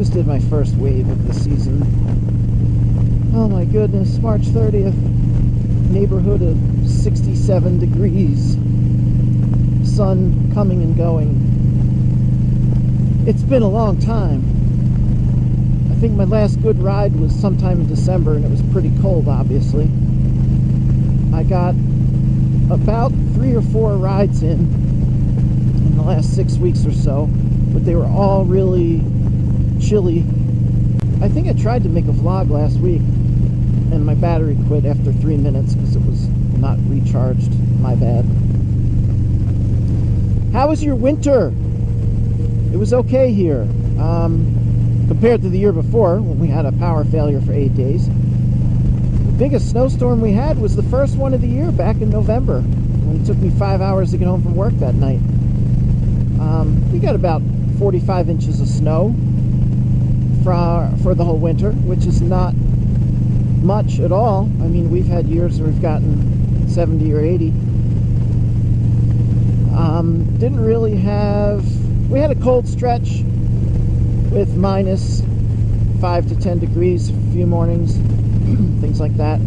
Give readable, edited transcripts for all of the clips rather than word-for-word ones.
just did my first wave of the season. Oh my goodness, March 30th. Neighborhood of 67 degrees. Sun coming and going. It's been a long time. I think my last good ride was sometime in December, and it was pretty cold, obviously. I got about 3 or 4 rides in the last 6 weeks or so, but they were all really chilly. I think I tried to make a vlog last week, and my battery quit after 3 minutes because it was not recharged. My bad. How was your winter? It was okay here. Compared to the year before, when we had a power failure for 8 days. The biggest snowstorm we had was the first one of the year back in November, when it took me 5 hours to get home from work that night. We got about 45 inches of snow for the whole winter, which is not much at all. I mean, we've had years where we've gotten 70 or 80. Didn't really have... We had a cold stretch with minus 5 to 10 degrees for a few mornings, things like that.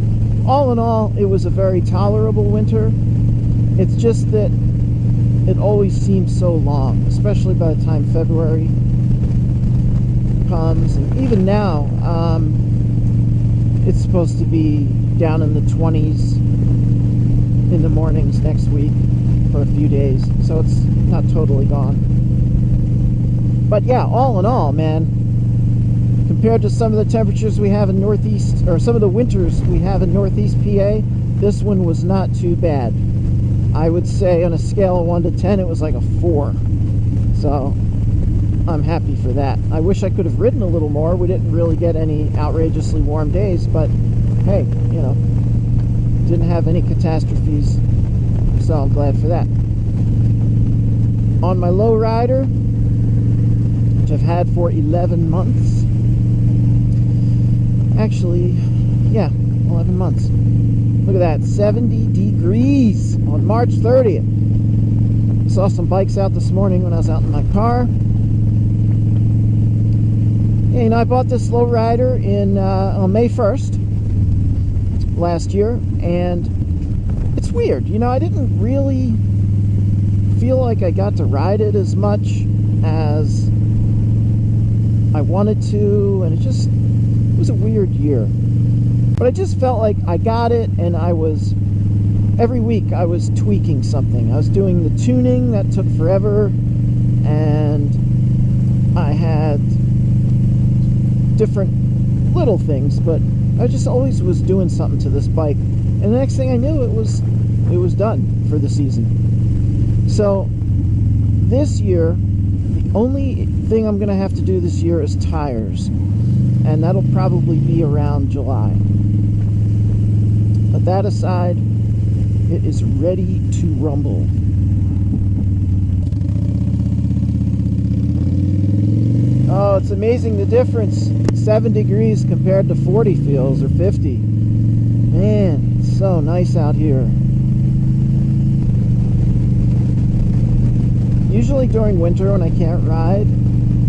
All in all, it was a very tolerable winter. It's just that it always seems so long, especially by the time February comes. And even now, it's supposed to be down in the 20s in the mornings next week for a few days, so it's not totally gone. But yeah, all in all, man, compared to some of the temperatures we have in Northeast, or some of the winters we have in Northeast PA, this one was not too bad. I would say on a scale of 1 to 10, it was like a 4. So I'm happy for that. I wish I could have ridden a little more. We didn't really get any outrageously warm days, but hey, you know, didn't have any catastrophes, so I'm glad for that. On my lowrider, which I've had for 11 months. Actually, yeah, 11 months. Look at that, 70 degrees on March 30th. I saw some bikes out this morning when I was out in my car. Yeah, you know, I bought this lowrider on May 1st last year, and it's weird. You know, I didn't really feel like I got to ride it as much as I wanted to, and it was a weird year. But I just felt like I got it, and every week I was tweaking something. I was doing the tuning that took forever, and I had different little things, but I just always was doing something to this bike. And the next thing I knew, it was done for the season. So this year, the only thing I'm going to have to do this year is tires, and that'll probably be around July. But that aside, it is ready to rumble. Oh, it's amazing the difference. 7 degrees compared to 40 feels, or 50. Man, it's so nice out here. Usually during winter when I can't ride,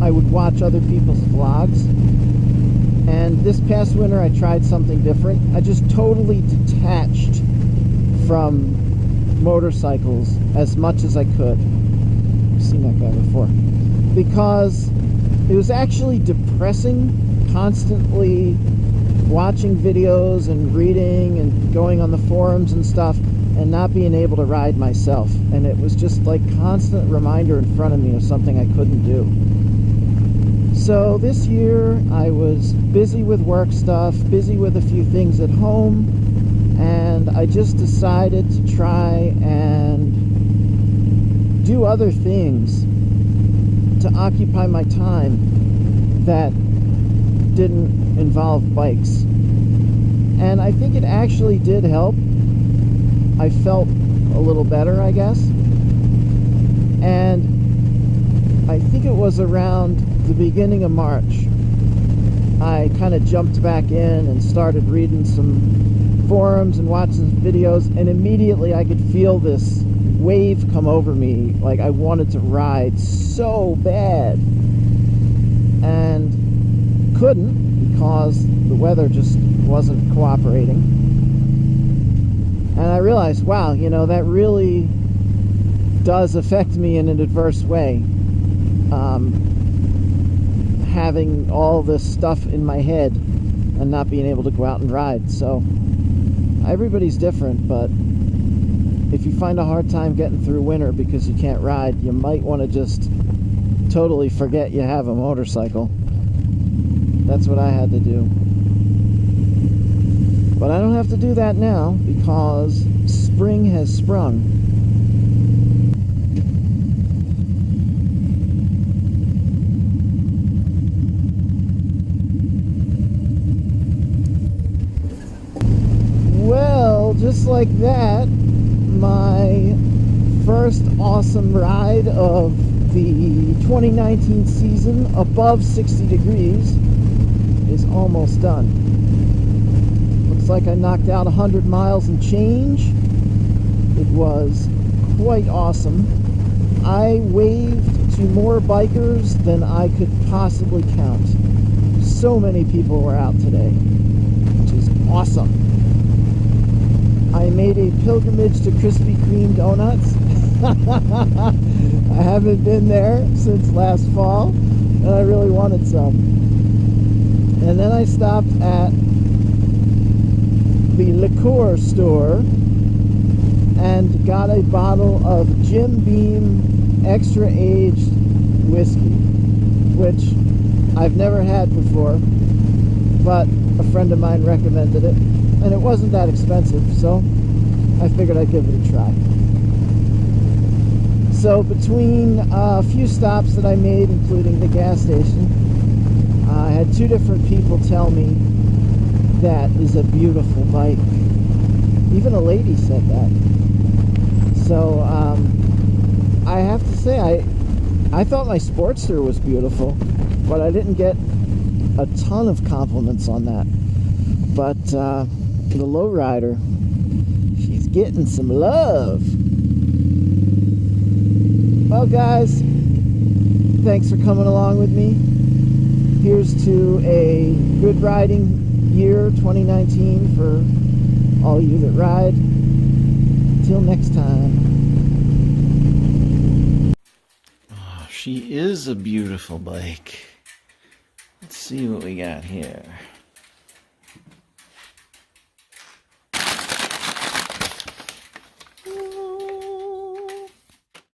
I would watch other people's vlogs. And this past winter I tried something different. I just totally detached from motorcycles as much as I could. I've seen that guy before. Because it was actually depressing constantly watching videos and reading and going on the forums and stuff and not being able to ride myself. And it was just like constant reminder in front of me of something I couldn't do. So this year I was busy with work stuff, busy with a few things at home, and I just decided to try and do other things to occupy my time that didn't involve bikes. And I think it actually did help. I felt a little better, I guess. And I think it was around the beginning of March, I kind of jumped back in and started reading some forums and watching some videos, and immediately I could feel this wave come over me. Like I wanted to ride so bad. And couldn't because the weather just wasn't cooperating. And I realized, wow, you know, that really does affect me in an adverse way. Having all this stuff in my head and not being able to go out and ride. So everybody's different, but if you find a hard time getting through winter because you can't ride, you might want to just totally forget you have a motorcycle. That's what I had to do. But I don't have to do that now because spring has sprung. Well, just like that, my first awesome ride of the 2019 season above 60 degrees is almost done. Looks like I knocked out 100 miles and change. It was quite awesome. I waved to more bikers than I could possibly count. So many people were out today, which is awesome. I made a pilgrimage to Krispy Kreme donuts. I haven't been there since last fall, and I really wanted some. And then I stopped at the liqueur store and got a bottle of Jim Beam extra aged whiskey, which I've never had before, but a friend of mine recommended it, and it wasn't that expensive, so I figured I'd give it a try. So between a few stops that I made, including the gas station, I had two different people tell me that is a beautiful bike. Even a lady said that. So I have to say, I thought my Sportster was beautiful, but I didn't get a ton of compliments on that. But the lowrider, she's getting some love. Well, guys, thanks for coming along with me. Here's to a good riding year 2019 for all you that ride. Till next time. Oh, she is a beautiful bike. Let's see what we got here.